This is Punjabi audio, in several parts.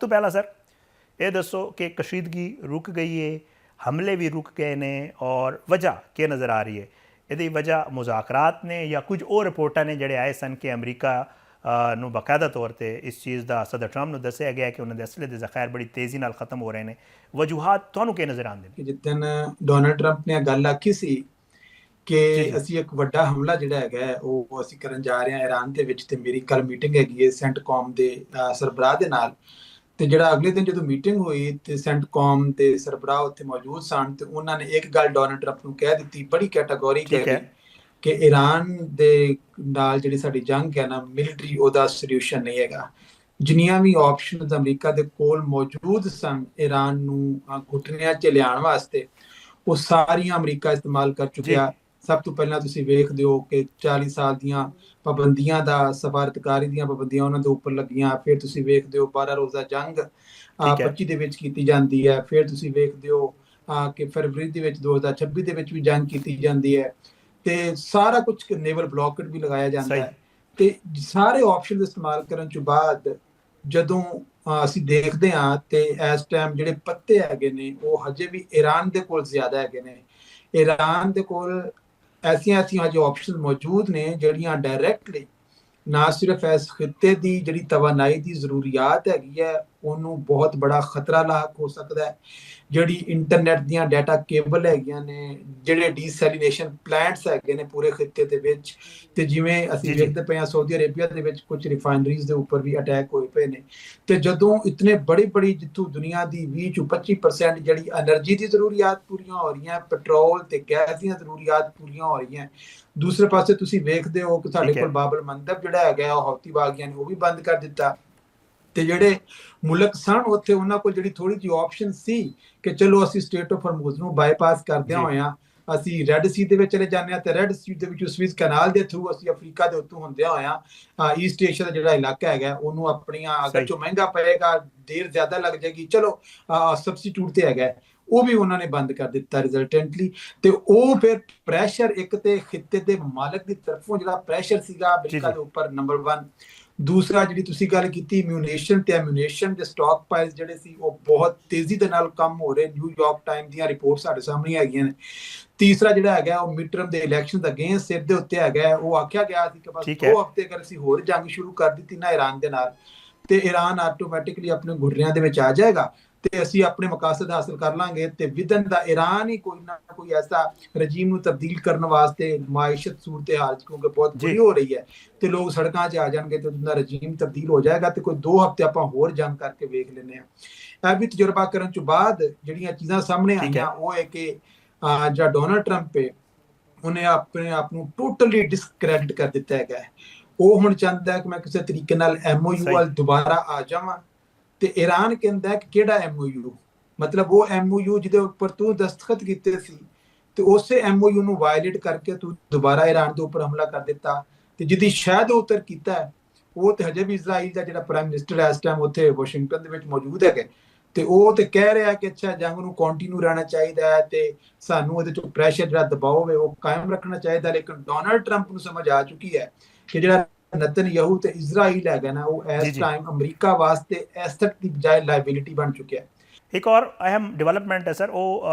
तो पहला सर ये दसो कि कशीदगी रुक गई है, हमले भी रुक गए ने और वजह क्या नज़र आ रही है? यदि वजह मुज़ाकरात ने या कुछ और रिपोर्टा ने जड़े आए सन कि अमरीका ਨੂੰ ਬਾਕਾਇਦਾ ਤੌਰ ਤੇ ਇਸ ਚੀਜ਼ ਦਾ ਸਦਰ ਟਰੰਪ ਨੂੰ ਦੱਸਿਆ ਗਿਆ ਕਿ ਉਹਨਾਂ ਦੇ ਅਸਲੇ ਦੇ ਜ਼ਖਾਇਰ ਬੜੀ ਤੇਜ਼ੀ ਨਾਲ ਖਤਮ ਹੋ ਰਹੇ ਨੇ। ਵਜੂਹਾਤ ਤੁਹਾਨੂੰ ਕੀ ਨਜ਼ਰ ਆਉਂਦੇ ਨੇ? ਜਿੱਦਣ ਡੋਨਲਡ ਟਰੰਪ ਨੇ ਗੱਲ ਆਖੀ ਸੀ ਕਿ ਜੀ। ਅਸੀਂ ਇੱਕ ਵੱਡਾ ਹਮਲਾ ਜਿਹੜਾ ਹੈਗਾ ਉਹ ਅਸੀਂ ਕਰਨ ਜਾ ਰਹੇ ਹਾਂ ਇਰਾਨ ਦੇ ਵਿੱਚ, ਤੇ ਮੇਰੀ ਕੱਲ ਮੀਟਿੰਗ ਹੈਗੀ ਹੈ ਸੈਂਟਕੌਮ ਦੇ ਸਰਬਰਾਹ ਦੇ ਨਾਲ। ਤੇ ਜਿਹੜਾ ਅਗਲੇ ਦਿਨ ਜਦੋਂ ਮੀਟਿੰਗ ਹੋਈ ਤੇ ਸੈਂਟਕੌਮ ਦੇ ਸਰਬਰਾਹ ਉੱਥੇ ਮੌਜੂਦ ਸਨ ਤੇ ਉਹਨਾਂ ਨੇ ਇੱਕ ਗੱਲ ਡੋਨਲਡ ਟਰੰਪ ਨੂੰ ਕਹਿ ਦਿੱਤੀ, ਬੜੀ ਕੈਟਾਗੋਰਿਕ ਹੈ ਕਿ ਈਰਾਨ ਦੇ ਨਾਲ ਜਿਹੜੀ ਸਾਡੀ ਜੰਗ ਹੈ ਨਾ, ਮਿਲਟਰੀ ਉਹਦਾ ਸੋਲੂਸ਼ਨ ਨਹੀਂ ਹੈਗਾ। ਜਿੰਨੀਆਂ ਵੀ ਆਪਸ਼ਨਸ ਅਮਰੀਕਾ ਦੇ ਕੋਲ ਮੌਜੂਦ ਸਨ ਈਰਾਨ ਨੂੰ ਘੁਟਨਿਆਂ 'ਚ ਲਿਆਉਣ ਵਾਸਤੇ, ਉਹ ਸਾਰੀਆਂ ਅਮਰੀਕਾ ਇਸਤੇਮਾਲ ਕਰ ਚੁੱਕਿਆ। ਸਭ ਤੋਂ ਪਹਿਲਾਂ ਤੁਸੀਂ ਵੇਖਦੇ ਹੋ ਕਿ 40 ਸਾਲ ਦੀਆਂ ਪਾਬੰਦੀਆਂ ਦਾ, ਸਫਾਰਤਕਾਰੀ ਦੀਆਂ ਪਾਬੰਦੀਆਂ ਉਹਨਾਂ ਦੇ ਉੱਪਰ ਲੱਗੀਆਂ। ਫਿਰ ਤੁਸੀਂ ਵੇਖਦੇ ਹੋ 12 ਰੋਜ਼ਾ ਜੰਗ 25 ਦੇ ਵਿੱਚ ਕੀਤੀ ਜਾਂਦੀ ਹੈ। ਫਿਰ ਤੁਸੀਂ ਵੇਖਦੇ ਹੋ ਕਿ ਫਰਵਰੀ ਦੇ ਵਿੱਚ 2026 ਦੇ ਵਿੱਚ ਵੀ ਜੰਗ ਕੀਤੀ ਜਾਂਦੀ ਹੈ ਤੇ ਸਾਰਾ ਕੁਝ ਨੇਵਲ ਬਲੌਕੇਡ ਵੀ ਲਗਾਇਆ ਜਾਂਦਾ ਹੈ। ਤੇ ਸਾਰੇ ਆਪਸ਼ਨ ਇਸਤੇਮਾਲ ਕਰਨ ਤੋਂ ਬਾਅਦ ਜਦੋਂ ਅਸੀਂ ਦੇਖਦੇ ਹਾਂ ਤੇ ਇਸ ਟਾਈਮ ਜਿਹੜੇ ਪੱਤੇ ਹੈਗੇ ਨੇ ਉਹ ਹਜੇ ਵੀ ਈਰਾਨ ਦੇ ਕੋਲ ਜ਼ਿਆਦਾ ਹੈਗੇ ਨੇ। ਈਰਾਨ ਦੇ ਕੋਲ ਐਸੀਆਂ ਹਜੇ ਆਪਸ਼ਨ ਮੌਜੂਦ ਨੇ ਜਿਹੜੀਆਂ ਡਾਇਰੈਕਟਲੀ ਨਾ ਸਿਰਫ ਇਸ ਖਿੱਤੇ ਦੀ ਜਿਹੜੀ ਤਵਾਨਾਈ ਦੀ ਜ਼ਰੂਰੀਅਤ ਹੈਗੀ ਹੈ ਉਹਨੂੰ ਬਹੁਤ ਬੜਾ ਖਤਰਾ ਲਾਕ ਹੋ ਸਕਦਾ ਹੈ। ਜਿਹੜੀ ਇੰਟਰਨੈਟ ਦੀਆਂ ਡਾਟਾ ਕੇਬਲ ਹੈਗੀਆਂ ਨੇ, ਜਿਹੜੇ ਡੀਸੈਲੀਨੇਸ਼ਨ ਪਲਾਂਟਸ ਹੈਗੇ ਨੇ ਪੂਰੇ ਖਿੱਤੇ ਦੇ ਵਿੱਚ, ਤੇ ਜਿਵੇਂ ਅਸੀਂ ਵੇਖਦੇ ਪਏ ਹਾਂ ਸਾਊਦੀ ਅਰੇਬੀਆ ਦੇ ਵਿੱਚ ਕੁਝ ਰਿਫਾਈਨਰੀਜ਼ ਦੇ ਉੱਪਰ ਵੀ ਅਟੈਕ ਹੋਏ ਪਏ ਨੇ। ਤੇ ਜਦੋਂ ਇਤਨੇ ਬੜੀ ਜਿੱਥੋਂ ਦੁਨੀਆ ਦੀ 20 ਤੋਂ 25% ਜਿਹੜੀ એનર્ਜੀ ਦੀ ਜ਼ਰੂਰੀਅਤ ਪੂਰੀਆਂ ਹੋ ਰਹੀਆਂ, ਪੈਟਰੋਲ ਤੇ ਗੈਸ ਦੀਆਂ ਜ਼ਰੂਰੀਅਤ ਪੂਰੀਆਂ ਹੋ ਰਹੀਆਂ, ਦੂਸਰੇ ਪਾਸੇ ਤੁਸੀਂ ਵੇਖਦੇ ਹੋ ਕਿ ਸਾਡੇ ਕੋਲ ਬਾਬਲ ਮੰਦਬ ਜਿਹੜਾ ਹੈਗਾ ਉਹ ਹੌਤੀ ਬਾਗੀਆਂ ਨੇ ਉਹ ਵੀ ਬੰਦ ਕਰ ਦਿੱਤਾ। ਤੇ ਜਿਹੜੇ ਮੁਲਕ ਸਨ ਉੱਥੇ ਉਹਨਾਂ ਕੋਲ ਜਿਹੜੀ ਥੋੜੀ ਜਿਹੀ ਆਪਸ਼ਨ ਸੀ ਕਿ ਚਲੋ ਅਸੀਂ ਸਟੇਟ ਆਫ ਹਰਮੂਜ਼ ਨੂੰ ਬਾਈਪਾਸ ਕਰਦਿਆਂ ਹੋਇਆਂ ਅਸੀਂ ਰੈੱਡ ਸੀ ਦੇ ਵਿੱਚ ਚਲੇ ਜਾਂਦੇ ਹਾਂ, ਤੇ ਰੈੱਡ ਸੀ ਦੇ ਵਿੱਚ ਸਵਿਸ ਕਨਾਲ ਦੇ ਥਰੂ ਅਸੀਂ ਅਫਰੀਕਾ ਦੇ ਉੱਤੋਂ ਹੁੰਦਿਆਂ ਹੋਇਆਂ ਈਸਟ ਏਸ਼ੀਆ ਦਾ ਜਿਹੜਾ ਇਲਾਕਾ ਹੈਗਾ ਉਹਨੂੰ ਆਪਣੀਆਂ, ਅਗਰ ਜੋ ਮਹਿੰਗਾ ਪਏਗਾ, ਦੇਰ ਜ਼ਿਆਦਾ ਲੱਗ ਜਾਏਗੀ, ਚਲੋ ਸਬਸਟੀਟਿਊਟ ਤੇ ਹੈਗਾ, ਉਹ ਵੀ ਉਹਨਾਂ ਨੇ ਬੰਦ ਕਰ ਦਿੱਤਾ ਰਿਜ਼ਲਟੈਂਟਲੀ। ਤੇ ਉਹ ਫਿਰ ਪ੍ਰੈਸ਼ਰ ਇੱਕ ਤੇ ਖਿੱਤੇ ਦੇ ਮਾਲਕ ਦੀ ਤਰਫੋਂ ਜਿਹੜਾ ਪ੍ਰੈਸ਼ਰ ਸੀਗਾ ਅਮਰੀਕਾ ਦੇ ਉੱਪਰ, ਨੰਬਰ 1। ਦੂਸਰਾ ਜਿਹੜੀ ਤੁਸੀਂ ਗੱਲ ਕੀਤੀ ਮਿਊਨੇਸ਼ਨ ਤੇ ਐਮੂਨੇਸ਼ਨ ਦੇ ਸਟਾਕ ਪਾਈਲਸ ਜਿਹੜੇ ਸੀ ਉਹ ਬਹੁਤ ਤੇਜ਼ੀ ਦੇ ਨਾਲ ਕੰਮ ਹੋ ਰਹੇ। ਨਿਊਯਾਰਕ ਟਾਈਮ ਦੀਆਂ ਰਿਪੋਰਟ ਸਾਡੇ ਸਾਹਮਣੇ ਹੈਗੀਆਂ ਨੇ। ਤੀਸਰਾ ਜਿਹੜਾ ਹੈਗਾ ਉਹ ਮਿਡ ਟਰਮ ਦੇ ਇਲੈਕਸ਼ਨ ਅਗੇਂਸਟ ਸਿਰ ਦੇ ਉੱਤੇ ਹੈਗਾ। ਉਹ ਆਖਿਆ ਗਿਆ ਸੀ ਕਿ ਬਸ 2 ਹਫ਼ਤੇ ਅਗਰ ਅਸੀਂ ਹੋਰ ਜੰਗ ਸ਼ੁਰੂ ਕਰ ਦਿੱਤੀ ਨਾ ਈਰਾਨ ਦੇ ਨਾਲ, ਤੇ ਈਰਾਨ ਆਟੋਮੈਟਿਕਲੀ ਆਪਣੇ ਘੁਟਨਿਆਂ ਦੇ ਵਿੱਚ ਆ ਜਾਏਗਾ ਤੇ ਅਸੀਂ ਆਪਣੇ ਮਕਾਸਦ ਹਾਸਲ ਕਰ ਲਾਂਗੇ। ਤੇ ਵਿਦਨ ਦਾ ਈਰਾਨ ਹੀ ਕੋਈ ਨਾ ਕੋਈ ਐਸਾ ਰਜੀਮ ਨੂੰ ਤਬਦੀਲ ਕਰਨ ਵਾਸਤੇ ਮਾਇਸ਼ਤ ਸੂਰਤ ਹਾਲ ਕਿਉਂਕਿ ਬਹੁਤ ਬੁਰੀ ਹੋ ਰਹੀ ਹੈ ਤੇ ਲੋਕ ਸੜਕਾਂ 'ਚ ਆ ਜਾਣਗੇ ਤੇ ਉਹਦਾ ਰਜੀਮ ਤਬਦੀਲ ਹੋ ਜਾਏਗਾ ਤੇ ਕੋਈ 2 ਹਫ਼ਤੇ ਆਪਾਂ ਹੋਰ ਜੰਗ ਕਰਕੇ ਵੇਖ ਲੈਂਦੇ ਹਾਂ। ਇਹ ਵੀ ਤਜਰਬਾ ਕਰਨ ਤੋਂ ਬਾਅਦ ਜਿਹੜੀਆਂ ਚੀਜ਼ਾਂ ਸਾਹਮਣੇ ਆਈਆਂ ਉਹ ਹੈ ਕਿ ਜਿਹੜਾ ਡੋਨਲਡ ਟਰੰਪ ਹੈ ਉਹਨੇ ਆਪਣੇ ਆਪ ਨੂੰ ਟੋਟਲੀ ਡਿਸਕ੍ਰੈਡਿਟ ਕਰ ਦਿੱਤਾ ਹੈਗਾ। ਉਹ ਹੁਣ ਚਾਹੁੰਦਾ ਹੈ ਕਿ ਮੈਂ ਕਿਸੇ ਤਰੀਕੇ ਨਾਲ MOU ਵੱਲ ਦੁਬਾਰਾ ਆ ਜਾਵਾਂ। ਤੇ ਈਰਾਨ ਕਹਿੰਦਾ ਕਿ ਕਿਹੜਾ MOU, ਮਤਲਬ ਉਹ MOU ਜਿਹਦੇ ਉੱਪਰ ਤੂੰ ਦਸਤਖਤ ਕੀਤੇ ਸੀ ਤੇ ਉਸੇ MOU ਨੂੰ ਵਾਇਲੇਟ ਕਰਕੇ ਤੂੰ ਦੁਬਾਰਾ ਈਰਾਨ ਦੇ ਉੱਪਰ ਹਮਲਾ ਕਰ ਦਿੱਤਾ। ਤੇ ਜਿਹਦੀ ਸ਼ਾਇਦ ਉੱਤਰ ਕੀਤਾ ਹੈ ਉਹ ਤੇ ਹਜੇ ਵੀ ਇਜ਼ਰਾਈਲ ਦਾ ਜਿਹੜਾ ਪ੍ਰਾਈਮ ਮਿਨਿਸਟਰ ਇਸ ਟਾਈਮ ਉੱਥੇ ਵਾਸ਼ਿੰਗਟਨ ਦੇ ਵਿੱਚ ਮੌਜੂਦ ਹੈਗਾ ਤੇ ਉਹ ਤੇ ਕਹਿ ਰਿਹਾ ਕਿ ਅੱਛਾ ਜੰਗ ਨੂੰ ਕੰਟੀਨਿਊ ਰਹਿਣਾ ਚਾਹੀਦਾ ਹੈ ਤੇ ਸਾਨੂੰ ਉਹਦੇ ਚੋਂ ਪ੍ਰੈਸ਼ਰ ਜਿਹੜਾ ਦਬਾਅ ਹੈ ਉਹ ਕਾਇਮ ਰੱਖਣਾ ਚਾਹੀਦਾ। ਲੇਕਿਨ ਡੋਨਲਡ ਟਰੰਪ ਨੂੰ ਸਮਝ ਆ ਚੁੱਕੀ ਹੈ ਕਿ ਜਿਹੜਾ ਨਤਨਯਾਹੂ ਤੇ ਇਜ਼ਰਾਈਲ ਹੈਗਾ ਨਾ ਉਹ ਇਸ ਟਾਈਮ ਅਮਰੀਕਾ ਵਾਸਤੇ ਐਸੈਟ ਦੀ ਬਜਾਏ ਲਾਇਬਿਲਿਟੀ ਬਣ ਚੁੱਕਿਆ ਹੈ। एक और अहम डिवेलपमेंट है सर वो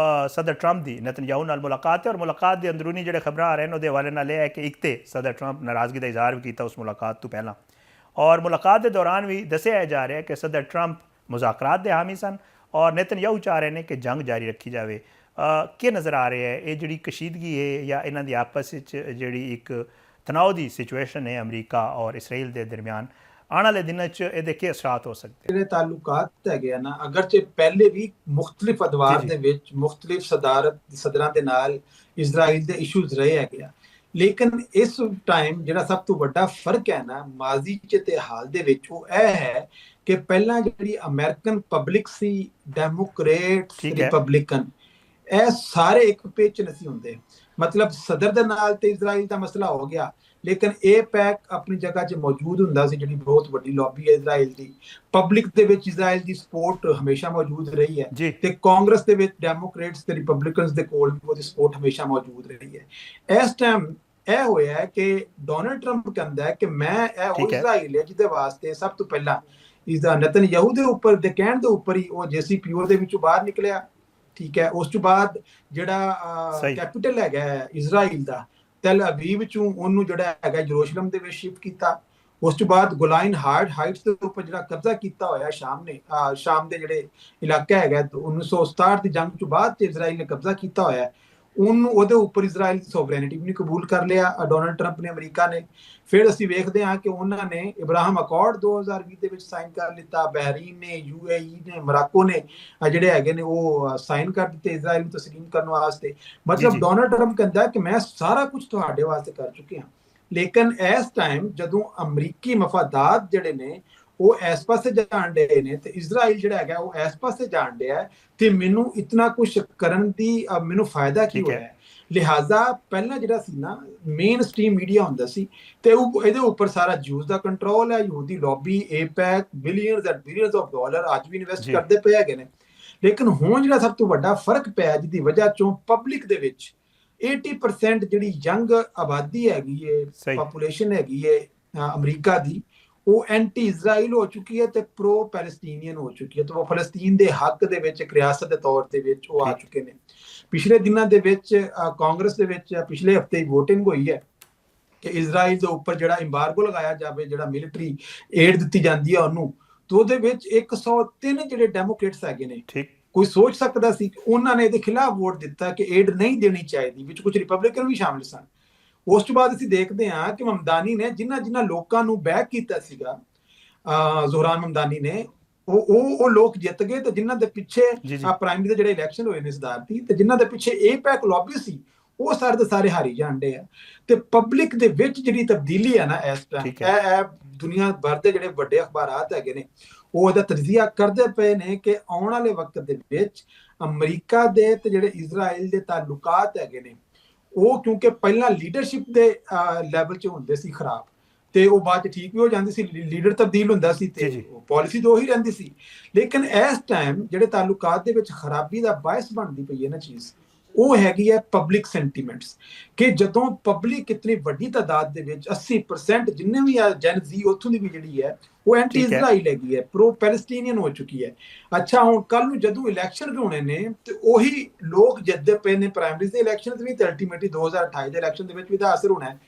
सदर ट्रंप की नेतन्याहू नाल मुलाकात है और मुलाकात के अंदरूनी जो खबर आ रहे हैं उसके हवाले नाल है कि एक तो सदर ट्रंप नाराज़गी का इजहार भी किया उस मुलाकात तो पहला, और मुलाकात के दौरान भी दसिया जा रहा है कि सदर ट्रंप मुज़ाकरात के हामी सन और नेतन्याहू चाह रहे हैं कि जंग जारी रखी जाए। क्या नज़र आ रहा है ये जी कशीदगी है या इन्हों की आपस जी एक तनाव की सिचुएशन है अमरीका और इसराइल के दरमियान, आने वाले दिनों च ਇਹਦੇ ਕੀ ਅਸਰਾਤ ਹੋ ਸਕਦੇ? ਜਿਹੜੇ ਤਾਲੁਕਾਤ ਹੈਗੇ ਆ ਨਾ, ਅਗਰਚੇ ਪਹਿਲੇ ਵੀ ਮੁxtਲਿਫ ਅਦਵਾਰ ਦੇ ਵਿੱਚ ਮੁxtਲਿਫ ਸਦਰਾਂ ਦੇ ਨਾਲ ਇਜ਼ਰਾਈਲ ਦੇ ਇਸ਼ੂਜ਼ ਰਹੇ ਹੈਗੇ ਆ, ਲੇਕਿਨ ਇਸ ਟਾਈਮ ਜਿਹੜਾ ਸਭ ਤੋਂ ਵੱਡਾ ਫਰਕ ਹੈ ਨਾ ਮਾਜ਼ੀ ਚ ਤੇ ਹਾਲ ਦੇ ਵਿੱਚ ਉਹ ਇਹ ਹੈ ਕਿ ਪਹਿਲਾਂ ਜਿਹੜੀ ਅਮਰੀਕਨ ਪਬਲਿਕ ਸੀ, ਡੈਮੋਕ੍ਰੇਟ ਰਿਪਬਲਿਕਨ, ਇਹ ਸਾਰੇ ਇੱਕ ਪੇਜ 'ਚ ਨਹੀਂ ਹੁੰਦੇ। ਮਤਲਬ ਸਦਰ ਦੇ ਨਾਲ ਤੇ ਇਜ਼ਰਾਈਲ ਦਾ ਮਸਲਾ ਹੋ ਗਿਆ, ਲੇਕਿਨ ਇਹ ਪੈਕ ਆਪਣੀ ਜਗ੍ਹਾ 'ਚ ਮੌਜੂਦ ਹੁੰਦਾ ਸੀ ਜਿਹੜੀ ਬਹੁਤ ਵੱਡੀ ਲੌਬੀ ਹੈ ਇਜ਼ਰਾਈਲ ਦੀ। ਪਬਲਿਕ ਦੇ ਵਿੱਚ ਇਜ਼ਰਾਈਲ ਦੀ ਸਪੋਰਟ ਹਮੇਸ਼ਾ ਮੌਜੂਦ ਰਹੀ ਹੈ ਤੇ ਕਾਂਗਰਸ ਦੇ ਵਿੱਚ ਡੈਮੋਕ੍ਰੇਟਸ ਤੇ ਰਿਪਬਲਿਕਨਸ ਦੇ ਕੋਲ ਉਹਦੀ ਸਪੋਰਟ ਹਮੇਸ਼ਾ ਮੌਜੂਦ ਰਹੀ ਹੈ। ਇਸ ਟਾਈਮ ਇਹ ਹੋਇਆ ਹੈ ਕਿ ਡੋਨਲਡ ਟਰੰਪ ਕਹਿੰਦਾ ਹੈ ਕਿ ਮੈਂ ਇਹ ਉਹ ਇਜ਼ਰਾਈਲ ਹੈ ਜਿਹਦੇ ਵਾਸਤੇ ਸਭ ਤੋਂ ਪਹਿਲਾਂ ਇਸਦਾ ਨਤਨਯਾਹੂ ਦੇ ਉੱਪਰ ਦੇ ਕਹਿਣ ਦੇ ਉੱਪਰ ਹੀ ਉਹ JCPOA ਦੇ ਵਿੱਚੋਂ ਬਾਹਰ ਨਿਕਲਿਆ। ਠੀਕ ਹੈ, ਉਸ ਤੋਂ ਬਾਅਦ ਜਿਹੜਾ ਕੈਪੀਟਲ ਹੈਗਾ ਇਜ਼ਰਾਈਲ ਦਾ ਤੈਲ ਅਬੀਬ ਚੋਂ ਉਹਨੂੰ ਜਿਹੜਾ ਹੈਗਾ ਯਰੂਸ਼ਲਮ ਦੇ ਵਿੱਚ ਸ਼ਿਫਟ ਕੀਤਾ। ਉਸ ਤੋਂ ਬਾਅਦ ਗੋਲਾਨ ਹਾਈਟਸ ਦੇ ਉੱਪਰ ਜਿਹੜਾ ਕਬਜ਼ਾ ਕੀਤਾ ਹੋਇਆ ਸ਼ਾਮ ਦੇ ਜਿਹੜੇ ਇਲਾਕਾ ਹੈਗਾ 1967 ਦੀ ਜੰਗ ਤੋਂ ਬਾਅਦ ਇਜ਼ਰਾਈਲ ਨੇ ਕਬਜ਼ਾ ਕੀਤਾ ਹੋਇਆ, ਉਹਨੂੰ ਉਹਦੇ ਉੱਪਰ ਇਜ਼ਰਾਈਲ ਦੀ ਸੋਵਰੇਨਿਟੀ ਵੀ ਨਹੀਂ ਕਬੂਲ ਕਰ ਲਿਆ ਡੋਨਲਡ ਟਰੰਪ ਨੇ, ਅਮਰੀਕਾ ਨੇ। ਫਿਰ ਅਸੀਂ ਵੇਖਦੇ ਹਾਂ ਕਿ ਉਹਨਾਂ ਨੇ ਇਬਰਾਹਿਮ ਅਕੋਰਡ 2020 ਦੇ ਵਿੱਚ ਸਾਈਨ ਕਰ ਲਿੱਤਾ। ਬਹਿਰੀਨ ਨੇ, UAE ਨੇ, ਮੋਰਾਕੋ ਨੇ ਜਿਹੜੇ ਹੈਗੇ ਨੇ ਉਹ ਸਾਈਨ ਕਰ ਦਿੱਤੇ ਇਜ਼ਰਾਈਲ ਨੂੰ ਤਸਲੀਮ ਕਰਨ ਵਾਸਤੇ। ਮਤਲਬ ਡੋਨਲਡ ਟਰੰਪ ਕਹਿੰਦਾ ਕਿ ਮੈਂ ਸਾਰਾ ਕੁਝ ਤੁਹਾਡੇ ਵਾਸਤੇ ਕਰ ਚੁੱਕਿਆ। ਲੇਕਿਨ ਇਸ ਟਾਈਮ ਜਦੋਂ ਅਮਰੀਕੀ ਮਫਾਦਾਤ ਜਿਹੜੇ ਨੇ ਉਹ ਇਸ ਪਾਸੇ ਜਾਣ ਡੇ ਨੇ ਤੇ ਇਜ਼ਰਾਈਲ ਜਿਹੜਾ ਹੈਗਾ ਉਹ ਇਸ ਪਾਸੇ ਜਾਣ ਡਿਆ, ਤੇ ਮੈਨੂੰ ਇਤਨਾ ਕੁਝ ਕਰਨ ਦੀ ਮੈਨੂੰ ਫਾਇਦਾ ਕੀ ਹੋਇਆ? ਲਿਹਾਜ਼ਾ ਪਹਿਲਾਂ ਜਿਹੜਾ ਸੀ ਨਾ ਮੇਨ ਸਟ੍ਰੀਮ ਮੀਡੀਆ ਹੁੰਦਾ ਸੀ ਤੇ ਇਹਦੇ ਉੱਪਰ ਸਾਰਾ ਜੂਸ ਦਾ ਕੰਟਰੋਲ ਹੈ, ਯਹੂਦੀ lobby, APEC billions and billions of dollar ਅੱਜ ਵੀ ਇਨਵੈਸਟ ਕਰਦੇ ਪਏ ਹੈਗੇ ਨੇ। ਲੇਕਿਨ ਹੁਣ ਜਿਹੜਾ ਸਭ ਤੋਂ ਵੱਡਾ ਫਰਕ ਪਿਆ ਜਿਹਦੀ ਵਜ੍ਹਾ ਚੋਂ ਪਬਲਿਕ ਦੇ ਵਿੱਚ 80% ਜਿਹੜੀ ਯੰਗ ਆਬਾਦੀ ਹੈਗੀ ਹੈ, ਪਾਪੂਲੇਸ਼ਨ ਹੈਗੀ ਹੈ ਅਮਰੀਕਾ ਦੀ, ਉਹ ਐਂਟੀ ਇਜ਼ਰਾਈਲ ਹੋ ਚੁੱਕੀ ਹੈ ਤੇ ਪ੍ਰੋ ਪੈਲਸਟੀਨੀਅਨ ਹੋ ਚੁੱਕੀ ਹੈ। ਤੇ ਉਹ ਫਲਸਤੀਨ ਦੇ ਹੱਕ ਦੇ ਵਿੱਚ ਇੱਕ ਰਿਆਸਤ ਦੇ ਤੌਰ ਤੇ ਵਿੱਚ ਉਹ ਆ ਚੁੱਕੇ ਨੇ। ਪਿਛਲੇ ਦਿਨਾਂ ਦੇ ਵਿੱਚ ਕਾਂਗਰਸ ਦੇ ਵਿੱਚ ਪਿਛਲੇ ਹਫਤੇ VOTING ਹੋਈ ਹੈ ਕਿ ਇਜ਼ਰਾਈਲ ਦੇ ਉੱਪਰ ਜਿਹੜਾ ਇੰਬਾਰਗੋ ਲਗਾਇਆ ਜਾਵੇ, ਜਿਹੜਾ ਮਿਲਟਰੀ ਏਡ ਦਿੱਤੀ ਜਾਂਦੀ ਹੈ ਉਹਨੂੰ, ਤੇ ਉਹਦੇ ਵਿੱਚ 103 ਜਿਹੜੇ ਡੈਮੋਕ੍ਰੇਟਸ ਹੈਗੇ ਨੇ। ਕੋਈ ਸੋਚ ਸਕਦਾ ਸੀ ਕਿ ਉਹਨਾਂ ਨੇ ਇਹਦੇ ਖਿਲਾਫ ਵੋਟ ਦਿੱਤਾ ਕਿ ਏਡ ਨਹੀਂ ਦੇਣੀ ਚਾਹੀਦੀ, ਵਿੱਚ ਕੁਝ ਰਿਪਬਲਿਕਨ ਵੀ ਸ਼ਾਮਿਲ ਸਨ। ਉਸ ਤੋਂ ਬਾਅਦ ਅਸੀਂ ਦੇਖਦੇ ਹਾਂ ਕਿ ਮਮਦਾਨੀ ਨੇ ਜਿਨ੍ਹਾਂ ਲੋਕਾਂ ਨੂੰ ਬੈਕ ਕੀਤਾ ਸੀਗਾ, ਜ਼ੋਹਰਾਨ ਮਮਦਾਨੀ ਨੇ, ਉਹ ਲੋਕ ਜਿੱਤ ਗਏ। ਤੇ ਜਿਨ੍ਹਾਂ ਦੇ ਪਿੱਛੇ ਪ੍ਰਾਇਮਰੀ ਦੇ ਜਿਹੜੇ ਇਲੈਕਸ਼ਨ ਹੋਏ ਨੇ ਸਦਾਰਤੀ, ਤੇ ਜਿਨ੍ਹਾਂ ਦੇ ਪਿੱਛੇ APEC ਲੌਬੀ ਸੀ, ਉਹ ਸਾਰੇ ਦੇ ਸਾਰੇ ਹਾਰੀ ਜਾਂਦੇ ਆ। ਤੇ ਪਬਲਿਕ ਦੇ ਵਿੱਚ ਜਿਹੜੀ ਤਬਦੀਲੀ ਹੈ ਨਾ ਇਸ ਟਾਈਮ, ਇਹ ਦੁਨੀਆ ਭਰ ਦੇ ਜਿਹੜੇ ਵੱਡੇ ਅਖਬਾਰਾਤ ਹੈਗੇ ਨੇ ਉਹ ਇਹਦਾ ਤਜਜ਼ੀਆ ਕਰਦੇ ਪਏ ਨੇ ਕਿ ਆਉਣ ਵਾਲੇ ਵਕਤ ਦੇ ਵਿੱਚ ਅਮਰੀਕਾ ਦੇ ਤੇ ਜਿਹੜੇ ਇਜ਼ਰਾਈਲ ਦੇ ਤਾਲੁਕਾਤ ਹੈਗੇ ਨੇ ਉਹ, ਕਿਉਂਕਿ ਪਹਿਲਾਂ ਲੀਡਰਸ਼ਿਪ ਦੇ ਲੈਵਲ 'ਚ ਹੁੰਦੇ ਸੀ ਖਰਾਬ, ਤੇ ਉਹ ਬਾਅਦ 'ਚ ਠੀਕ ਵੀ ਹੋ ਜਾਂਦੀ ਸੀ, ਲੀਡਰ ਤਬਦੀਲ ਹੁੰਦਾ ਸੀ ਤੇ ਪਾਲਿਸੀ ਤਾਂ ਉਹੀ ਰਹਿੰਦੀ ਸੀ। ਲੇਕਿਨ ਇਸ ਟਾਈਮ ਜਿਹੜੇ ਤਾਲੁਕਾਤ ਦੇ ਵਿੱਚ ਖਰਾਬੀ ਦਾ ਬਾਇਸ ਬਣਦੀ ਪਈ ਹੈ ਨਾ ਚੀਜ਼, ਉਹ ਹੈਗੀ ਹੈ ਪਬਲਿਕ ਸੈਂਟੀਮੈਂਟਸ। ਕਿ ਜਦੋਂ ਪਬਲਿਕ ਇਤਨੀ ਵੱਡੀ ਤਾਦਾਦ ਦੇ ਵਿੱਚ 80% ਜਿੰਨੇ ਵੀ ਆ ਜਨ ਜ਼ੀ ਉੱਥੋਂ ਦੀ ਵੀ ਜਿਹੜੀ ਹੈ ਉਹ ਐਂਟੀ ਇਜ਼ਰਾਈਲ ਹੈਗੀ ਹੈ, ਪ੍ਰੋ ਪੈਲਸਟੀਨੀਅਨ ਹੋ ਚੁੱਕੀ ਹੈ। ਅੱਛਾ, ਹੁਣ ਕੱਲ ਨੂੰ ਜਦੋਂ ਇਲੈਕਸ਼ਨ ਹੋਣੇ ਨੇ ਤੇ ਉਹੀ ਲੋਕ ਜਿੱਤਦੇ ਪਏ ਨੇ ਪ੍ਰਾਇਮਰੀਜ਼ ਦੇ ਇਲੈਕਸ਼ਨ ਵੀ, ਤੇ ਅਲਟੀਮੇਟਲੀ 2028 ਦੇ ਇਲੈਕਸ਼ਨ ਦੇ ਵਿੱਚ ਵੀ ਦਾ ਅਸਰ ਹੋਣਾ ਹੈ।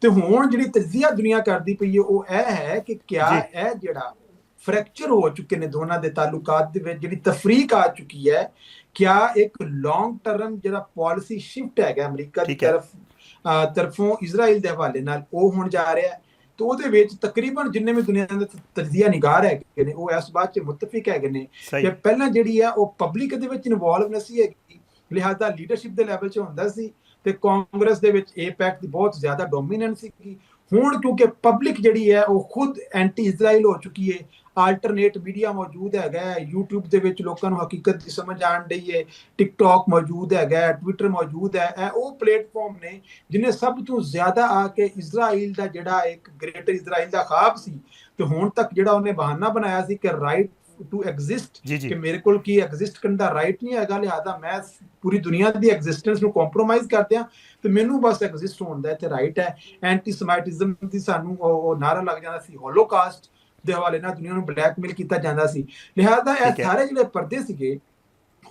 ਤੇ ਹੁਣ ਜਿਹੜੀ ਤਜਜ਼ੀਆ ਦੁਨੀਆ ਕਰਦੀ ਪਈ ਹੈ ਉਹ ਇਹ ਹੈ ਕਿ ਕਿਆ ਇਹ ਜਿਹੜਾ ਫ੍ਰੈਕਚਰ ਹੋ ਚੁੱਕੇ ਨੇ ਦੋਨਾਂ ਦੇ ਤਾਲੁਕਾਤ ਦੇ ਵਿੱਚ, ਜਿਹੜੀ ਤਫਰੀਕ ਆ ਚੁੱਕੀ ਹੈ, ਕਿਆ ਇੱਕ ਲੌਂਗ ਟਰਮ ਜਿਹੜਾ ਪਾਲਿਸੀ ਸ਼ਿਫਟ ਹੈਗਾ ਅਮਰੀਕਾ ਦੀ ਤਰਫੋਂ ਇਜ਼ਰਾਈਲ ਦੇ ਹਵਾਲੇ ਨਾਲ ਉਹ ਹੋਣ ਜਾ ਰਿਹਾ ਹੈ। ਤੇ ਉਹਦੇ ਵਿੱਚ ਤਕਰੀਬਨ ਜਿੰਨੇ ਵੀ ਦੁਨੀਆ ਦੇ ਤਜਜ਼ੀਆ ਨਿਗਾਰ ਹੈਗੇ ਨੇ ਉਹ ਇਸ ਬਾਤ 'ਚ ਮੁਤਫਿਕ ਹੈਗੇ ਨੇ ਕਿ ਪਹਿਲਾਂ ਜਿਹੜੀ ਆ ਉਹ ਪਬਲਿਕ ਦੇ ਵਿੱਚ ਇਨਵੋਲਵ ਨਹੀਂ ਸੀ ਹੈਗੀ, ਲਿਹਾਜ਼ਾ ਲੀਡਰਸ਼ਿਪ ਦੇ ਲੈਵਲ 'ਚ ਹੁੰਦਾ ਸੀ, ਤੇ ਕਾਂਗਰਸ ਦੇ ਵਿੱਚ APEC ਦੀ ਬਹੁਤ ਜ਼ਿਆਦਾ ਡੋਮੀਨੈਂਸ ਸੀਗੀ। ਹੁਣ ਕਿਉਂਕਿ ਪਬਲਿਕ ਜਿਹੜੀ ਹੈ ਉਹ ਖੁਦ ਐਂਟੀ ਇਜ਼ਰਾਈਲ ਹੋ ਚੁੱਕੀ ਹੈ, ਆਲਟਰਨੇਟ ਮੀਡੀਆ ਮੌਜੂਦ ਹੈਗਾ, YouTube ਦੇ ਵਿੱਚ ਲੋਕਾਂ ਨੂੰ ਹਕੀਕਤ ਦੀ ਸਮਝ ਆਉਣ ਡਈ ਹੈ, TikTok ਮੌਜੂਦ ਹੈਗਾ, Twitter ਮੌਜੂਦ ਹੈ। ਇਹ ਉਹ ਪਲੇਟਫਾਰਮ ਨੇ ਜਿਹਨੇ ਸਭ ਤੋਂ ਜ਼ਿਆਦਾ ਆ ਕੇ ਇਜ਼ਰਾਈਲ ਦਾ ਜਿਹੜਾ ਇੱਕ ਗ੍ਰੇਟਰ ਇਜ਼ਰਾਈਲ ਦਾ ਖਾਬ ਸੀ, ਤੇ ਹੁਣ ਤੱਕ ਜਿਹੜਾ ਉਹਨੇ ਬਹਾਨਾ ਬਣਾਇਆ ਸੀ ਕਿ ਰਾਈਟ ਟੂ ਐਗਜ਼ਿਸਟ, ਕਿ ਮੇਰੇ ਕੋਲ ਕੀ ਐਗਜ਼ਿਸਟ ਕਰਨ ਦਾ ਰਾਈਟ ਨਹੀਂ ਹੈਗਾ, ਲਿਹਾਜ਼ਾ ਮੈਂ ਪੂਰੀ ਦੁਨੀਆ ਦੀ ਐਗਜ਼ਿਸਟੈਂਸ ਨੂੰ ਕੰਪਰੋਮਾਈਜ਼ ਕਰਦੇ ਆ ਤੇ ਮੈਨੂੰ ਬਸ ਐਗਜ਼ਿਸਟ ਹੋਣ ਦਾ ਇੱਥੇ ਰਾਈਟ ਹੈ। ਐਂਟੀ ਸੈਮਿਟਿਜ਼ਮ ਦੀ ਸਾਨੂੰ ਉਹ ਨਾਰਾ ਲੱਗ ਜਾਂਦਾ ਸੀ, ਹੋਲੋਕਾਸਟ ਦੇ ਹਵਾਲੇ ਨਾਲ ਦੁਨੀਆ ਨੂੰ ਬਲੈਕਮੇਲ ਕੀਤਾ ਜਾਂਦਾ ਸੀ। ਲਿਹਾਜ਼ਾ ਇਹ ਸਾਰੇ ਜਿਹੜੇ ਪਰਦੇ ਸੀਗੇ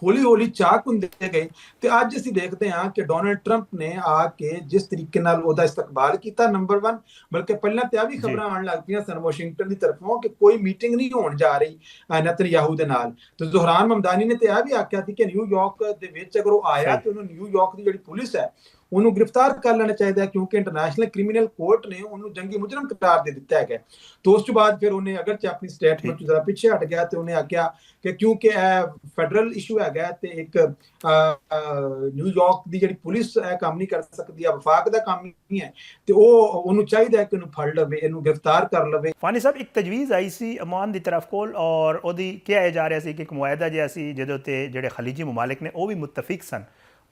ਹੌਲੀ ਹੌਲੀ ਚਾਕ ਹੁੰਦੇ ਗਏ। ਤੇ ਅੱਜ ਅਸੀਂ ਦੇਖਦੇ ਹਾਂ ਕਿ ਡੋਨਲਡ ਟਰੰਪ ਨੇ ਆ ਕੇ ਜਿਸ ਤਰੀਕੇ ਨਾਲ ਉਹਦਾ ਇਸਤਕਬਾਲ ਕੀਤਾ, ਨੰਬਰ 1, ਬਲਕਿ ਪਹਿਲਾਂ ਤੇ ਆ ਵੀ ਖਬਰਾਂ ਆਉਣ ਲੱਗ ਪਈਆਂ ਸਨ ਵਾਸ਼ਿੰਗਟਨ ਦੀ ਤਰਫੋਂ ਕਿ ਕੋਈ ਮੀਟਿੰਗ ਨਹੀਂ ਹੋਣ ਜਾ ਰਹੀ ਨਤਨਯਾਹੂ ਦੇ ਨਾਲ। ਤੇ ਜ਼ੋਹਰਾਨ ਮਮਦਾਨੀ ਨੇ ਤੇ ਆ ਵੀ ਆਖਿਆ ਸੀ ਕਿ ਨਿਊਯਾਰਕ ਦੇ ਵਿੱਚ ਅਗਰ ਉਹ ਆਇਆ ਤੇ ਉਹਨੂੰ ਨਿਊਯਾਰਕ ਦੀ ਜਿਹੜੀ ਪੁਲਿਸ ਹੈ ਉਹਨੂੰ ਗ੍ਰਿਫਤਾਰ ਕਰ ਲੈਣਾ ਚਾਹੀਦਾ, ਕਿਉਂਕਿ ਇੰਟਰਨੈਸ਼ਨਲ ਕ੍ਰਿਮੀਨਲ ਕੋਰਟ ਨੇ ਉਹਨੂੰ ਜੰਗੀ ਮੁਜਰਮ ਕਰਾਰ ਦੇ ਦਿੱਤਾ ਹੈਗਾ। ਤੇ ਉਸ ਤੋਂ ਬਾਅਦ ਫਿਰ ਉਹਨੇ ਅਗਰਚੇ ਆਪਣੀ ਸਟੇਟਮੈਂਟ ਤੋਂ ਜ਼ਰਾ ਪਿੱਛੇ ਹਟ ਗਿਆ ਤੇ ਉਹਨੇ ਆਖਿਆ ਕਿ ਕਿਉਂਕਿ ਇਹ ਫੈਡਰਲ ਇਸ਼ੂ ਹੈਗਾ ਤੇ ਇੱਕ ਨਿਊਯਾਰਕ ਦੀ ਜਿਹੜੀ ਪੁਲਿਸ ਇਹ ਕੰਮ ਨਹੀਂ ਕਰ ਸਕਦੀ, ਵਫਾਕ ਦਾ ਕੰਮ ਨਹੀਂ ਹੈ, ਤੇ ਉਹਨੂੰ ਚਾਹੀਦਾ ਹੈ ਕਿ ਉਹਨੂੰ ਫੜ ਲਵੇ, ਇਹਨੂੰ ਗ੍ਰਿਫਤਾਰ ਕਰ ਲਵੇ। ਫਾਨੀ ਸਾਹਿਬ, ਇੱਕ ਤਜਵੀਜ਼ ਆਈ ਸੀ ਅਮਾਨ ਦੀ ਤਰਫ ਕੋਲ ਔਰ ਉਹਦੀ ਕਿਹਾ ਜਾ ਰਿਹਾ ਸੀ ਕਿ ਇੱਕ ਮੁਆਹਦਾ ਜਿਹਾ ਸੀ ਜਿਹਦੇ ਉੱਤੇ ਜਿਹੜੇ ਖਲੀਜੀ ਮਮਾਲਿਕ ਨੇ ਉਹ ਵੀ ਮੁਤਫਿਕ ਸਨ,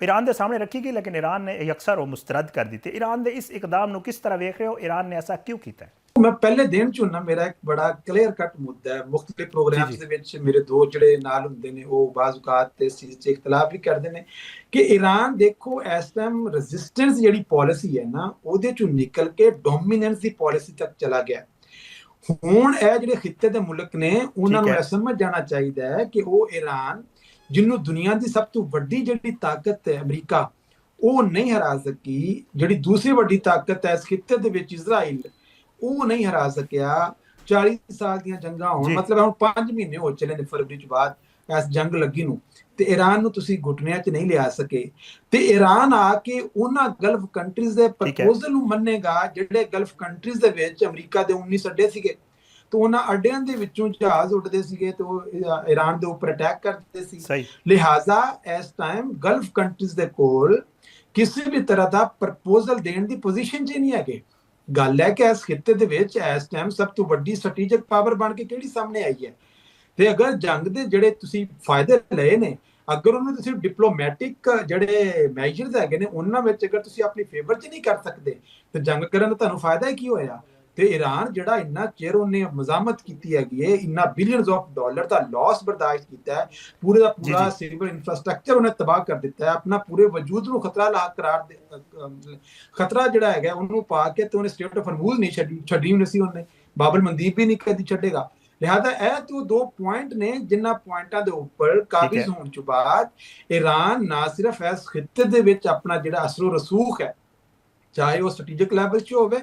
ईरान के सामने रखी गई, लेकिन ईरान ने अक्सर वो मुस्तरद कर दी थी। ईरान के इस इकदाम को किस तरह देख रहे हो? ईरान ने ऐसा क्यों किया है? मैं पहले दिन चुनना मेरा एक बड़ा क्लियर कट मुद्दा है। मुख्तलिफ प्रोग्राम्स ਦੇ ਵਿੱਚ ਮੇਰੇ ਦੋ ਜਿਹੜੇ ਨਾਲ ਹੁੰਦੇ ਨੇ ਉਹ ਬਾਜ਼ੂਕਾਤ ਤੇ ਇਸ ਚੀਜ਼ 'ਚ ਇਖਤਲਾਫ ਵੀ ਕਰਦੇ ਨੇ ਕਿ ਈਰਾਨ ਦੇਖੋ ਇਸ ਟਾਈਮ ਰੈਜ਼ਿਸਟੈਂਸ ਜਿਹੜੀ ਪਾਲਿਸੀ ਹੈ ਨਾ ਉਹਦੇ 'ਚੋਂ ਨਿਕਲ ਕੇ ਡੋਮੀਨੈਂਸ ਦੀ ਪਾਲਿਸੀ ਤੱਕ ਚਲਾ ਗਿਆ। ਹੁਣ ਇਹ ਜਿਹੜੇ ਖਿੱਤੇ ਦੇ ਮੁਲਕ ਨੇ ਉਹਨਾਂ ਠੀਕ ਨੂੰ ਹੈ। ਇਹ ਸਮਝ ਜਾਣਾ ਚਾਹੀਦਾ ਹੈ ਕਿ ਉਹ ਈਰਾਨ, ਜਿਹਨੂੰ ਦੁਨੀਆ ਦੀ ਸਭ ਤੋਂ ਵੱਡੀ ਜਿਹੜੀ ਤਾਕਤ ਹੈ ਅਮਰੀਕਾ, ਉਹ ਨਹੀਂ ਹਰਾ ਸਕੀ। ਜਿਹੜੀ ਦੂਸਰੀ ਵੱਡੀ ਤਾਕਤ ਹੈ ਇਸ ਖਿੱਤੇ ਦੇ ਵਿੱਚ ਇਜ਼ਰਾਈਲ, ਉਹ ਨਹੀਂ ਹਰਾ ਸਕਿਆ। 40 ਸਾਲ ਦੀਆਂ ਜੰਗਾਂ ਹੋਣ, ਜੀ ਮਤਲਬ ਹੁਣ 5 ਮਹੀਨੇ ਹੋ ਚਲੇ ਨੇ ਫਰਵਰੀ ਤੋਂ ਬਾਅਦ ਇਸ ਜੰਗ ਲੱਗੀ ਨੂੰ, ਤੇ ਈਰਾਨ ਨੂੰ ਤੁਸੀਂ ਘੁਟਨਿਆਂ 'ਚ ਨਹੀਂ ਲਿਆ ਸਕੇ। ਤੇ ਈਰਾਨ ਆ ਕੇ ਉਹਨਾਂ ਗਲਫ ਕੰਟਰੀਜ਼ ਦੇ ਠੀਕ ਹੈ। ਪ੍ਰਪੋਜ਼ਲ ਨੂੰ ਮੰਨੇਗਾ ਜਿਹੜੇ ਗਲਫ ਕੰਟਰੀਜ਼ ਦੇ ਵਿੱਚ ਅਮਰੀਕਾ ਦੇ 19 ਅੱਡੇ ਸੀਗੇ, ਤੇ ਉਹਨਾਂ ਅੱਡਿਆਂ ਦੇ ਵਿੱਚੋਂ ਜਹਾਜ਼ ਉੱਡਦੇ ਸੀਗੇ ਤੇ ਉਹ ਈਰਾਨ ਦੇ ਉੱਪਰ ਅਟੈਕ ਕਰਦੇ ਸੀ। ਸਹੀ। ਲਿਹਾਜ਼ਾ ਇਸ ਟਾਈਮ ਗਲਫ ਕੰਟਰੀਜ਼ ਦੇ ਕੋਲ ਕਿਸੇ ਵੀ ਤਰ੍ਹਾਂ ਦਾ ਪ੍ਰਪੋਜ਼ਲ ਦੇਣ ਦੀ ਪੋਜੀਸ਼ਨ 'ਚ ਨਹੀਂ ਹੈਗੇ। ਗੱਲ ਹੈ ਕਿ ਇਸ ਖਿੱਤੇ ਦੇ ਵਿੱਚ ਇਸ ਟਾਈਮ ਸਭ ਤੋਂ ਵੱਡੀ ਸਟ੍ਰੈਟੇਜਿਕ ਪਾਵਰ ਬਣ ਕੇ ਕਿਹੜੀ ਸਾਹਮਣੇ ਆਈ ਹੈ। ਤੇ ਅਗਰ ਜੰਗ ਦੇ ਜਿਹੜੇ ਤੁਸੀਂ ਫਾਇਦੇ ਲਏ ਨੇ, ਅਗਰ ਉਹਨੂੰ ਤੁਸੀਂ ਡਿਪਲੋਮੈਟਿਕ ਜਿਹੜੇ ਮੈਜਰਸ ਹੈਗੇ ਨੇ ਉਹਨਾਂ ਵਿੱਚ ਅਗਰ ਤੁਸੀਂ ਆਪਣੀ ਫੇਵਰ 'ਚ ਨਹੀਂ ਕਰ ਸਕਦੇ, ਤੇ ਜੰਗ ਕਰਨ ਦਾ ਤੁਹਾਨੂੰ ਫਾਇਦਾ ਹੀ ਕੀ ਹੋਇਆ। ਤੇ ਈਰਾਨ ਜਿਹੜਾ ਇੰਨਾ ਚਿਰ ਉਹਨੇ ਮਜ਼ਾਮਤ ਕੀਤੀ ਹੈਗੀ ਹੈ, ਇੰਨਾ ਬਿਲੀਅਨਸ ਆਫ ਡਾਲਰ ਦਾ ਲਾਸ ਬਰਦਾਸ਼ਤ ਕੀਤਾ ਹੈ, ਪੂਰੇ ਦਾ ਜੀ ਪੂਰਾ ਜੀ ਸਿਵਲ ਇਨਫਰਾਸਟ੍ਰਕਚਰ ਉਹਨੇ ਤਬਾਹ ਕਰ ਦਿੱਤਾ ਹੈ, ਆਪਣਾ ਪੂਰੇ ਵਜੂਦ ਨੂੰ ਖਤਰਾ ਲਾ ਕਰਾਰ ਖਤਰਾ ਜਿਹੜਾ ਹੈਗਾ ਉਹਨੂੰ ਪਾ ਕੇ, ਤੇ ਉਹਨੇ ਸਟੇਟ ਆਫ ਹਰਮੂਜ਼ ਨਹੀਂ ਛੱਡੀ ਨਹੀਂ ਸੀ ਉਹਨੇ, ਬਾਬਲ ਮੰਦੀਪ ਵੀ ਨਹੀਂ ਕਦੀ ਛੱਡੇਗਾ। ਲਿਹਾਜ਼ਾ ਇਹ ਤੋਂ ਦੋ ਪੁਆਇੰਟ ਨੇ ਜਿਨ੍ਹਾਂ ਪੁਆਇੰਟਾਂ ਦੇ ਉੱਪਰ ਕਾਬਿਜ਼ ਹੋਣ ਤੋਂ ਬਾਅਦ ਈਰਾਨ ਨਾ ਸਿਰਫ ਇਸ ਖਿੱਤੇ ਦੇ ਵਿੱਚ ਆਪਣਾ ਜਿਹੜਾ ਅਸਰ ਰਸੂਖ ਹੈ, ਚਾਹੇ ਉਹ ਸਟ੍ਰੈਟੇਜਿਕ ਲੈਵਲ 'ਚ ਹੋਵੇ,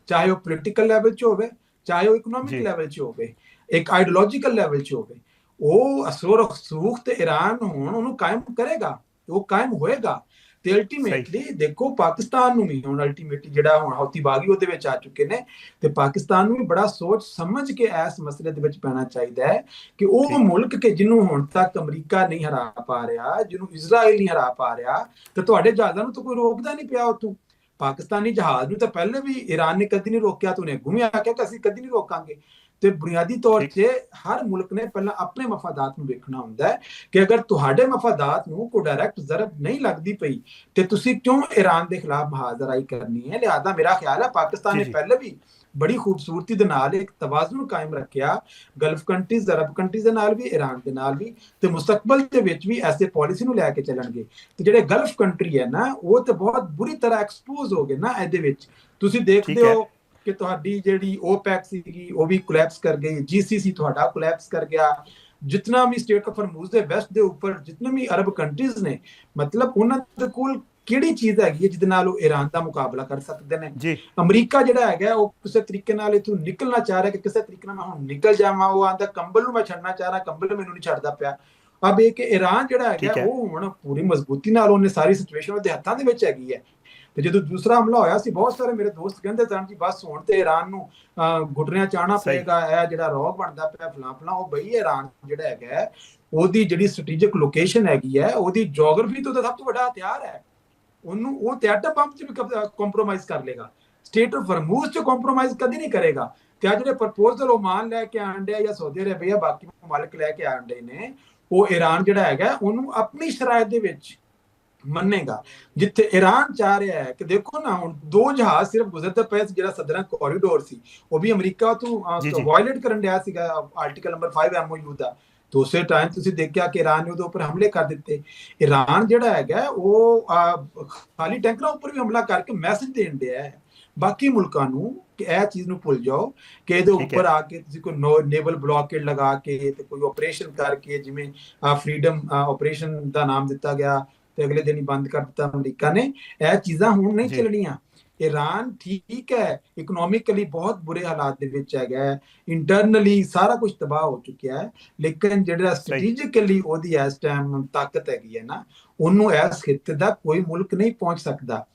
ਚਾਹੇ ਉਹ ਪੋਲੀਟੀਕਲ ਲੈਵਲ 'ਚ ਹੋਵੇ, ਚਾਹੇ ਉਹ ਇਕਨੋਮਿਕ ਜੀ ਲੈਵਲ 'ਚ ਹੋਵੇ, ਇੱਕ ਆਈਡੀਓਲੋਜੀਕਲ ਲੈਵਲ 'ਚ ਹੋਵੇ, ਉਹ ਅਸਰ ਰਸੂਖ ਤੇ ਈਰਾਨ ਹੁਣ ਉਹਨੂੰ ਕਾਇਮ ਕਰੇਗਾ, ਉਹ ਕਾਇਮ ਹੋਏਗਾ। ਤੇ ਸਹੀ। ਅਲਟੀਮੇਟਲੀ ਦੇਖੋ ਪਾਕਿਸਤਾਨ ਨੂੰ ਵੀ ਹੁਣ ਅਲਟੀਮੇਟਲੀ ਜਿਹੜਾ ਹੁਣ ਹੌਤੀ ਬਾਗੀ ਉਹਦੇ ਵਿੱਚ ਆ ਚੁੱਕੇ ਨੇ, ਤੇ ਪਾਕਿਸਤਾਨ ਨੂੰ ਵੀ ਬੜਾ ਸੋਚ ਸਮਝ ਕੇ ਇਸ ਮਸਲੇ ਦੇ ਵਿੱਚ ਪੈਣਾ ਚਾਹੀਦਾ ਹੈ ਕਿ ਉਹ ਠੀਕ। ਮੁਲਕ ਕਿ ਜਿਹਨੂੰ ਹੁਣ ਤੱਕ ਅਮਰੀਕਾ ਨਹੀਂ ਹਰਾ ਪਾ ਰਿਹਾ, ਜਿਹਨੂੰ ਇਜ਼ਰਾਈਲ ਨਹੀਂ ਹਰਾ ਪਾ ਰਿਹਾ, ਤੇ ਤੁਹਾਡੇ ਜਹਾਜ਼ਾਂ ਨੂੰ ਤਾਂ ਕੋਈ ਰੋਕਦਾ ਨਹੀਂ ਪਿਆ ਉੱਥੋਂ। ਪਾਕਿਸਤਾਨੀ ਜਹਾਜ਼ ਨੂੰ ਤਾਂ ਪਹਿਲੇ ਵੀ ਈਰਾਨ ਨੇ ਕਦੀ ਨਹੀਂ ਰੋਕਿਆ, ਤੇ ਉਹਨੇ ਅੱਗੋਂ ਵੀ ਆਖਿਆ ਕਿ ਅਸੀਂ ਕਦੀ ਨਹੀਂ ਰੋਕਾਂਗੇ। ਤੇ ਬੁਨਿਆਦੀ ਤੌਰ ਠੀਕ। 'ਤੇ ਹਰ ਮੁਲਕ ਨੇ ਪਹਿਲਾਂ ਆਪਣੇ ਮਫਾਦਾਤ ਨੂੰ ਵੇਖਣਾ ਹੁੰਦਾ ਹੈ ਕਿ ਅਗਰ ਤੁਹਾਡੇ ਮਫਾਦਾਤ ਨੂੰ ਕੋਈ ਡਾਇਰੈਕਟ ਜ਼ਰਬ ਨਹੀਂ ਲੱਗਦੀ ਪਈ, ਤੇ ਤੁਸੀਂ ਕਿਉਂ ਈਰਾਨ ਦੇ ਖਿਲਾਫ ਮੁਹਾਜ਼ਰਾਈ ਕਰਨੀ ਹੈ। ਲਿਹਾਜ਼ਾ ਮੇਰਾ ਖਿਆਲ ਹੈ ਪਾਕਿਸਤਾਨ ਜੀ ਨੇ ਜੀ ਪਹਿਲੇ ਵੀ ਬੜੀ ਖੂਬਸੂਰਤੀ ਦੇ ਨਾਲ ਇੱਕ ਤਵਾਜ਼ਨ ਕਾਇਮ ਰੱਖਿਆ, ਗਲਫ ਕੰਟਰੀਜ਼, ਅਰਬ ਕੰਟਰੀਜ਼ ਦੇ ਨਾਲ ਵੀ, ਈਰਾਨ ਦੇ ਨਾਲ ਵੀ, ਤੇ ਮੁਸਤਕਬਲ ਦੇ ਵਿੱਚ ਵੀ ਐਸੇ ਪਾਲਿਸੀ ਨੂੰ ਲੈ ਕੇ ਚੱਲਣਗੇ। ਤੇ ਜਿਹੜੇ ਗਲਫ ਕੰਟਰੀ ਹੈ ਨਾ, ਉਹ ਤੇ ਬਹੁਤ ਬੁਰੀ ਤਰ੍ਹਾਂ ਐਕਸਪੋਜ਼ ਹੋ ਗਏ ਨਾ ਇਹਦੇ ਵਿੱਚ। ਤੁਸੀਂ ਦੇਖਦੇ ਠੀਕ ਹੈ। ਹੋ ਕਿ ਤੁਹਾਡੀ ਜਿਹੜੀ ਓਪੈਕ ਸੀਗੀ ਉਹ ਵੀ ਕੋਲੈਪਸ ਕਰ ਗਈ, ਜੀਸੀਸੀ ਤੁਹਾਡਾ ਕੋਲੈਪਸ ਕਰ ਗਿਆ। ਜਿਤਨਾ ਵੀ ਸਟੇਟ ਆਫ ਹਰਮੂਜ਼ ਦੇ ਵੈਸਟ ਦੇ ਉੱਪਰ ਜਿਤਨੇ ਵੀ ਅਰਬ ਕੰਟਰੀਜ਼ ਨੇ, ਮਤਲਬ ਉਹਨਾਂ ਦੇ ਕੋਲ ਕਿਹੜੀ ਚੀਜ਼ ਹੈਗੀ ਹੈ ਜਿਹਦੇ ਨਾਲ ਉਹ ਈਰਾਨ ਦਾ ਮੁਕਾਬਲਾ ਕਰ ਸਕਦੇ ਨੇ। ਜੀ ਅਮਰੀਕਾ ਜਿਹੜਾ ਹੈਗਾ ਉਹ ਕਿਸੇ ਤਰੀਕੇ ਨਾਲ ਇਥੋਂ ਨਿਕਲਣਾ ਚਾਹ ਰਿਹਾ ਕਿ ਕਿਸੇ ਤਰੀਕੇ ਨਾਲ ਮੈਂ ਹੁਣ ਨਿਕਲ ਜਾਵਾਂ, ਉਹ ਆਂਦਾ ਕੰਬਲ ਨੂੰ ਮੈਂ ਛੱਡਣਾ ਚਾਹ ਰਿਹਾ, ਕੰਬਲ ਮੈਨੂੰ ਨਹੀਂ ਛੱਡਦਾ ਪਿਆ। ਅਬ ਇਹ ਕਿ ਈਰਾਨ ਜਿਹੜਾ ਹੈਗਾ ਠੀਕ ਹੈ। ਉਹ ਹੁਣ ਪੂਰੀ ਮਜ਼ਬੂਤੀ ਨਾਲ ਉਹਨੇ ਸਾਰੀ ਸਿਚੁਏਸ਼ਨ ਉਹਦੇ ਹੱਥਾਂ ਦੇ ਵਿੱਚ ਹੈਗੀ ਹੈ। ਤੇ ਜਦੋਂ ਦੂਸਰਾ ਹਮਲਾ ਹੋਇਆ ਸੀ, ਬਹੁਤ ਸਾਰੇ ਮੇਰੇ ਦੋਸਤ ਕਹਿੰਦੇ ਸਨ ਜੀ ਬਸ ਹੁਣ ਤੇ ਈਰਾਨ ਨੂੰ ਘੁਟਨਿਆਂ ਚ ਆਉਣਾ ਸਹੀ। ਪਏਗਾ, ਇਹ ਜਿਹੜਾ ਰੌਬ ਬਣਦਾ ਪਿਆ ਫਲਾਂ ਫਲਾਂ। ਉਹ ਬਈ ਈਰਾਨ ਜਿਹੜਾ ਹੈਗਾ ਉਹਦੀ ਜਿਹੜੀ ਸਟ੍ਰੈਟੇਜਿਕ ਲੋਕੇਸ਼ਨ ਹੈਗੀ ਹੈ, ਉਹਦੀ ਜੀਓਗ੍ਰਾਫੀ ਤੋਂ ਤਾਂ ਸਭ ਤੋਂ ਵੱਡਾ ਹਥਿਆਰ ਹੈ। ਉਹਨੂੰ ਉਹ ਤੇ ਐਟਮ ਬੰਬ 'ਚ ਵੀ ਕੰਪਰੋਮਾਈਜ਼ ਕਰ ਲੇਗਾ, ਸਟੇਟ ਆਫ ਹਰਮੂਜ਼ 'ਚ ਕੰਪਰੋਮਾਈਜ਼ ਕਦੀ ਨਹੀਂ ਕਰੇਗਾ। ਤੇ ਆ ਜਿਹੜੇ ਪ੍ਰਪੋਜ਼ਲ ਓਮਾਨ ਲੈ ਕੇ ਆਣ ਡਿਆ ਜਾਂ ਸਾਊਦੀ ਅਰੇਬੀਆ ਬਾਕੀ ਮੁਮਾਲਿਕ ਲੈ ਕੇ ਆਣ ਡੇ ਨੇ, ਉਹ ਈਰਾਨ ਜਿਹੜਾ ਹੈਗਾ ਉਹਨੂੰ ਆਪਣੀ ਸ਼ਰਾਇਤ ਦੇ ਵਿੱਚ ਮੰਨੇਗਾ। ਜਿੱਥੇ ਈਰਾਨ ਚਾਹ ਰਿਹਾ ਹੈ ਕਿ ਦੇਖੋ ਨਾ ਹੁਣ ਦੋ ਜਹਾਜ਼ ਸਿਰਫ ਗੁਜ਼ਰਦੇ ਪਏ ਸੀ, ਜਿਹੜਾ ਸਦਰਾਂ ਕੋਰੀਡੋਰ ਸੀ ਉਹ ਵੀ ਅਮਰੀਕਾ ਤੋਂ ਜੀ ਜੀ ਵਾਇਲੇਟ ਕਰਨ ਡਿਆ ਸੀਗਾ ਆਰਟੀਕਲ ਨੰਬਰ 5 ਐਮਓਯੂ ਦਾ। ਤੇ ਉਸੇ ਟਾਈਮ ਤੁਸੀਂ ਦੇਖਿਆ ਕਿ ਈਰਾਨ ਨੇ ਉਹਦੇ ਉੱਪਰ ਹਮਲੇ ਕਰ ਦਿੱਤੇ। ਈਰਾਨ ਜਿਹੜਾ ਹੈਗਾ ਉਹ ਖਾਲੀ ਟੈਂਕਰਾਂ ਉੱਪਰ ਵੀ ਹਮਲਾ ਕਰਕੇ ਮੈਸੇਜ ਦੇਣ ਡਿਆ ਹੈ ਬਾਕੀ ਮੁਲਕਾਂ ਨੂੰ ਕਿ ਇਹ ਚੀਜ਼ ਨੂੰ ਭੁੱਲ ਜਾਓ ਕਿ ਇਹਦੇ ਠੀਕ ਉੱਪਰ ਹੈ। ਆ ਕੇ ਤੁਸੀਂ ਕੋਈ ਨੇਵਲ ਬਲੌਕੇਡ ਲਗਾ ਕੇ ਤੇ ਕੋਈ ਆਪਰੇਸ਼ਨ ਕਰਕੇ, ਜਿਵੇਂ ਫਰੀडम ਆਪਰੇਸ਼ਨ ਦਾ ਨਾਮ ਦਿੱਤਾ ਗਿਆ ਤੇ ਅਗਲੇ ਦਿਨ ਹੀ ਬੰਦ ਕਰ ਦਿੱਤਾ ਅਮਰੀਕਾ ਨੇ, ਇਹ ਚੀਜ਼ਾਂ ਹੁਣ ਨਹੀਂ ਜੀ ਚੱਲਣੀਆਂ। ਈਰਾਨ ਠੀਕ ਹੈ ਇਕਨੋਮਿਕਲੀ ਬਹੁਤ ਬੁਰੇ ਹਾਲਾਤ ਦੇ ਵਿੱਚ ਹੈਗਾ ਹੈ, ਇੰਟਰਨਲੀ ਸਾਰਾ ਕੁਝ ਤਬਾਹ ਹੋ ਚੁੱਕਿਆ ਹੈ, ਲੇਕਿਨ ਜਿਹੜਾ ਸਹੀ। ਸਟ੍ਰੈਟੇਜਿਕਲੀ ਉਹਦੀ ਇਸ ਟਾਈਮ ਤਾਕਤ ਹੈਗੀ ਹੈ ਨਾ, ਉਹਨੂੰ ਇਸ ਖਿੱਤੇ ਦਾ ਕੋਈ ਮੁਲਕ ਨਹੀਂ ਪਹੁੰਚ ਸਕਦਾ।